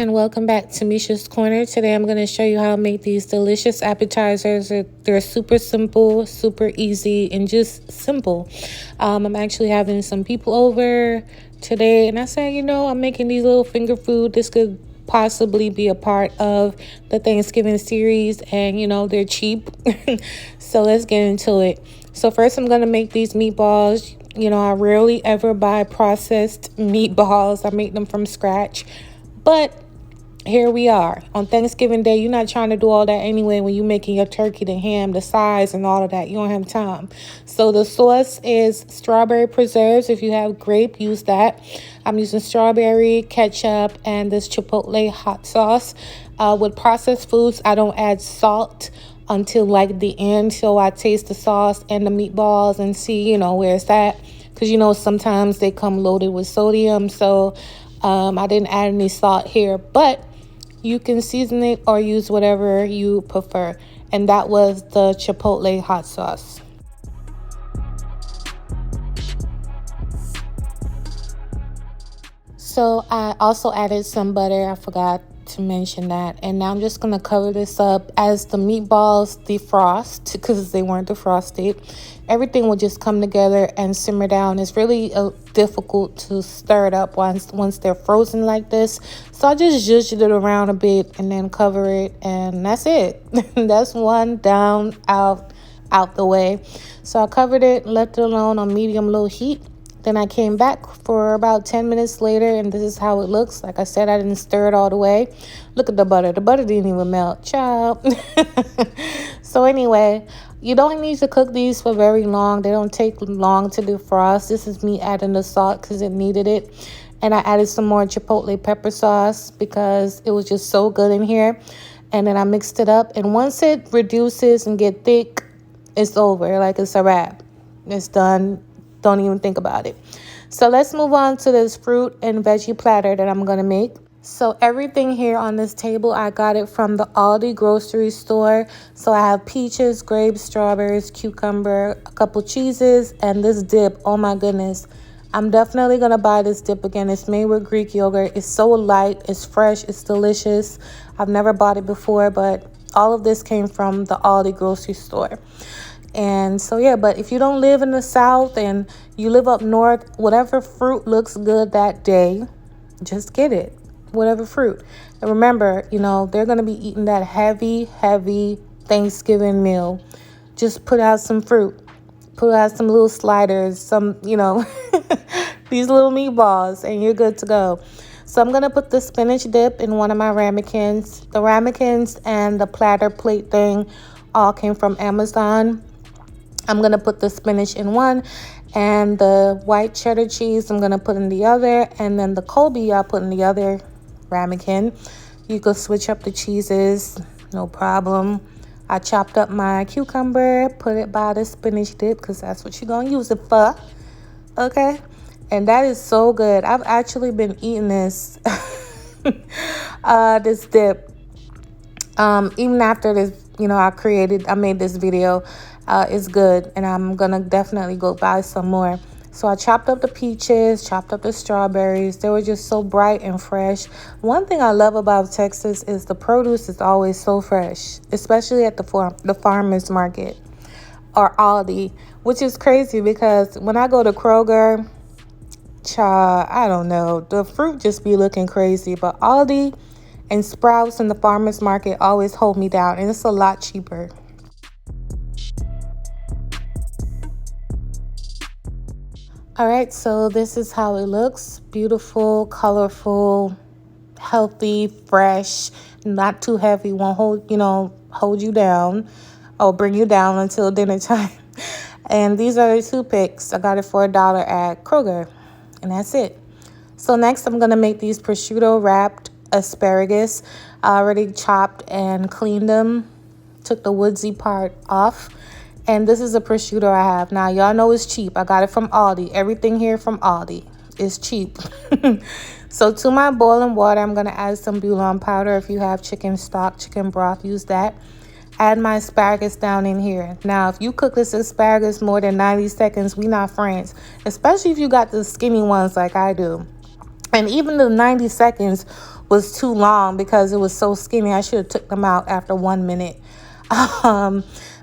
and welcome back to Misha's Corner. Today I'm going to show you how to make these delicious appetizers. They're super simple, super easy, and just simple. I'm actually having some people over today, and I said, I'm making these little finger food. This could possibly be a part of the Thanksgiving series, and they're cheap. So let's get into it. So first I'm going to make these meatballs. I rarely ever buy processed meatballs. I make them from scratch. But here we are. On Thanksgiving Day, you're not trying to do all that anyway when you're making your turkey, the ham, the sides, and all of that. You don't have time. So the sauce is strawberry preserves. If you have grape, use that. I'm using strawberry, ketchup, and this Chipotle hot sauce. With processed foods, I don't add salt until like the end. So I taste the sauce and the meatballs and see, where it's at. Because, sometimes they come loaded with sodium. So I didn't add any salt here, but you can season it or use whatever you prefer. And that was the Chipotle hot sauce. So I also added some butter. I forgot to mention that. And now I'm just going to cover this up as the meatballs defrost, because they weren't defrosted. Everything will just come together and simmer down. It's really difficult to stir it up once they're frozen like this. So I just zhuzhed it around a bit and then cover it, and that's it. That's one down, out the way. So I covered it, left it alone on medium low heat. Then I came back for about 10 minutes later, and this is how it looks. Like I said, I didn't stir it all the way. Look at the butter. The butter didn't even melt. Ciao. So anyway, you don't need to cook these for very long. They don't take long to defrost. This is me adding the salt because it needed it. And I added some more Chipotle pepper sauce because it was just so good in here. And then I mixed it up. And once it reduces and get thick, it's over. Like, it's a wrap. It's done. Don't even think about it. So let's move on to this fruit and veggie platter that I'm going to make. So everything here on this table, I got it from the Aldi grocery store. So I have peaches, grapes, strawberries, cucumber, a couple cheeses, and this dip. Oh my goodness. I'm definitely going to buy this dip again. It's made with Greek yogurt. It's so light. It's fresh. It's delicious. I've never bought it before, but all of this came from the Aldi grocery store. And so, yeah, but if you don't live in the South and you live up north, whatever fruit looks good that day, just get it. Whatever fruit. And remember, they're going to be eating that heavy Thanksgiving meal. Just put out some fruit. Put out some little sliders, some, these little meatballs, and you're good to go. So I'm going to put the spinach dip in one of my ramekins. The ramekins and the platter plate thing all came from Amazon. I'm going to put the spinach in one, and the white cheddar cheese I'm going to put in the other, and then the Colby I'll put in the other ramekin. You could switch up the cheeses, no problem. I chopped up my cucumber, put it by the spinach dip because that's what you're going to use it for, okay? And that is so good. I've actually been eating this, this dip, even after this, I made this video. It's good, and I'm gonna definitely go buy some more. So I chopped up the peaches, chopped up the strawberries. They were just so bright and fresh. One thing I love about Texas is the produce is always so fresh, especially at the farmers market or Aldi, which is crazy because when I go to Kroger, I don't know, the fruit just be looking crazy, but Aldi and Sprouts and the farmers market always hold me down, and it's a lot cheaper. All right, so this is how it looks. Beautiful, colorful, healthy, fresh, not too heavy, won't hold you down or bring you down until dinner time. And these are the toothpicks. I got it for $1 at Kroger, and that's it. So next I'm gonna make these prosciutto wrapped asparagus. I already chopped and cleaned them, took the woodsy part off. And this is a prosciutto I have. Now, y'all know it's cheap. I got it from Aldi. Everything here from Aldi is cheap. So to my boiling water, I'm going to add some bouillon powder. If you have chicken stock, chicken broth, use that. Add my asparagus down in here. Now, if you cook this asparagus more than 90 seconds, we not friends. Especially if you got the skinny ones like I do. And even the 90 seconds was too long because it was so skinny. I should have took them out after 1 minute.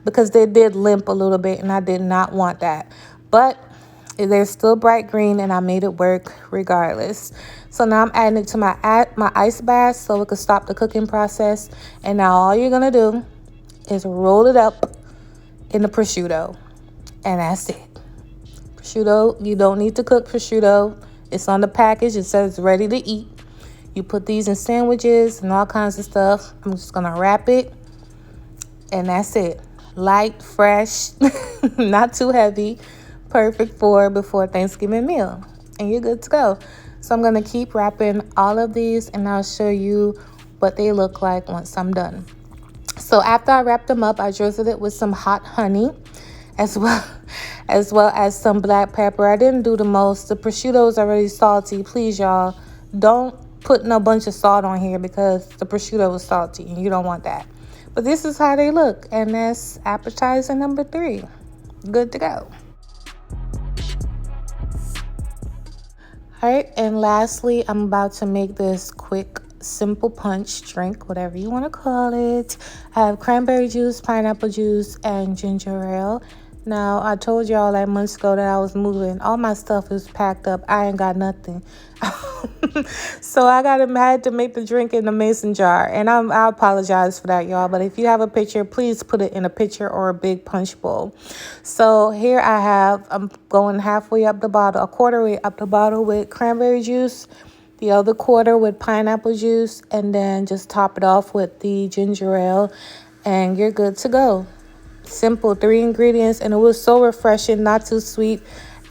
Because they did limp a little bit and I did not want that. But they're still bright green and I made it work regardless. So now I'm adding it to my ice bath so it could stop the cooking process. And now all you're going to do is roll it up in the prosciutto. And that's it. Prosciutto, you don't need to cook prosciutto. It's on the package. It says ready to eat. You put these in sandwiches and all kinds of stuff. I'm just going to wrap it. And that's it. Light, fresh, not too heavy. Perfect for before Thanksgiving meal. And you're good to go. So I'm going to keep wrapping all of these and I'll show you what they look like once I'm done. So after I wrapped them up, I drizzled it with some hot honey as well as some black pepper. I didn't do the most. The prosciutto is already salty. Please, y'all, don't put no bunch of salt on here because the prosciutto is salty and you don't want that. But this is how they look. And that's appetizer number 3. Good to go. All right, and lastly, I'm about to make this quick, simple punch drink, whatever you want to call it. I have cranberry juice, pineapple juice, and ginger ale. Now, I told y'all like months ago that I was moving. All my stuff is packed up. I ain't got nothing. So I had to make the drink in a mason jar. And I apologize for that, y'all. But if you have a pitcher, please put it in a pitcher or a big punch bowl. So here I'm going halfway up the bottle, a quarter way up the bottle with cranberry juice, the other quarter with pineapple juice, and then just top it off with the ginger ale. And you're good to go. Simple 3 ingredients, and it was so refreshing, not too sweet,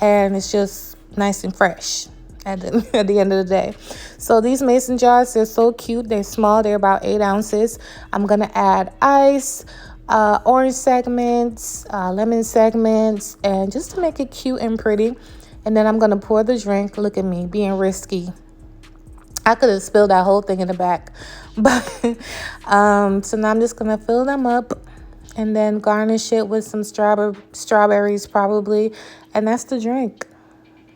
and it's just nice and fresh at the end of the day. So these mason jars, they're so cute. They're small. They're about 8 ounces. I'm gonna add ice, orange segments, lemon segments, and just to make it cute and pretty. And then I'm gonna pour the drink. Look at me being risky. I could have spilled that whole thing in the back, but so now I'm just gonna fill them up and then garnish it with some strawberries probably, and that's the drink.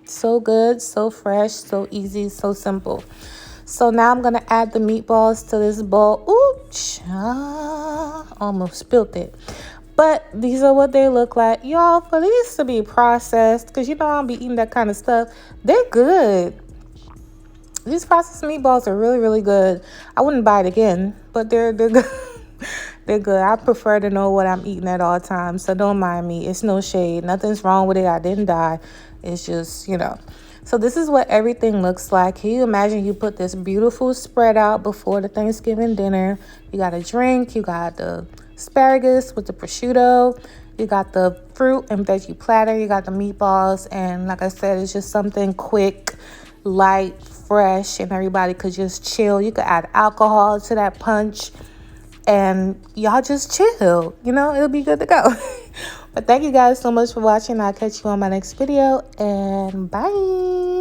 So good, so fresh, so easy, so simple. So now I'm gonna add the meatballs to this bowl. Ooh, almost spilled it. But these are what they look like, y'all. For these to be processed, because you know I don't be eating that kind of stuff, they're good. These processed meatballs are really, really good. I wouldn't buy it again, but they're good. They're good. I prefer to know what I'm eating at all times, so don't mind me. It's no shade. Nothing's wrong with it. I didn't die. It's just, So this is what everything looks like. Can you imagine you put this beautiful spread out before the Thanksgiving dinner? You got a drink. You got the asparagus with the prosciutto. You got the fruit and veggie platter. You got the meatballs. And like I said, it's just something quick, light, fresh, and everybody could just chill. You could add alcohol to that punch. And y'all just chill, it'll be good to go. But thank you guys so much for watching. I'll catch you on my next video, and bye.